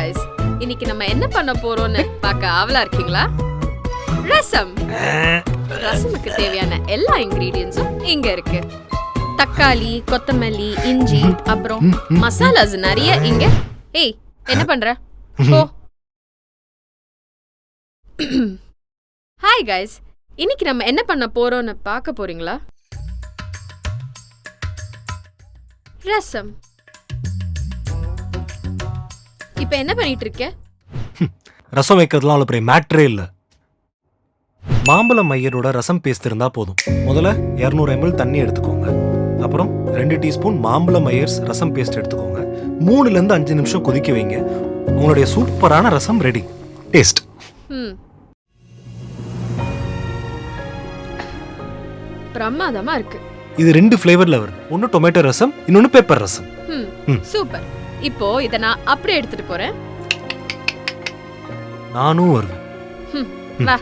guys, இன்னைக்கு நம்ம என்ன பண்ண போறோம்னு பார்க்க ஆவலா இருக்கீங்களா? ரசம். ரசமுக்கு தேவையான எல்லா இன்கிரிடியன்ட்ஸும் இங்க இருக்கு. தக்காளி, கொத்தமல்லி, இஞ்சி, அப்புறம் மசாலாஸ் நிறைய இங்க. ஏய், என்ன பண்ற? போ. ஹாய் guys, இன்னைக்கு நம்ம என்ன பண்ண போறோம்னு பார்க்க போறீங்களா? ரசம். இப்ப என்ன பண்ணிட்டு இருக்க? ரசம் வைக்கிறதுலாம் அவ்வளோ பெரிய மேட்ரே இல்லை. மாம்பழம் மையரோட ரசம் பேஸ்ட் இருந்தா போதும். முதல்ல 200 ml தண்ணி எடுத்துக்கோங்க. அப்புறம் 2 டீஸ்பூன் மாம்பழம் மையர்ஸ் ரசம் பேஸ்ட் எடுத்துக்கோங்க. 3 to 5 நிமிஷம் கொதிக்க வைங்க. உங்களுடைய சூப்பரான ரசம் ரெடி. டேஸ்ட். பிரமாதமா இருக்கு. இது 2 ஃப்ளேவர்ல வருது. ஒன்னு டொமேட்டோ ரசம், இன்னொன்னு பெப்பர் ரசம். சூப்பர். இப்போ இத நான் அப்படியே எடுத்துட்டு போறேன். நானும் வருவேன். வா.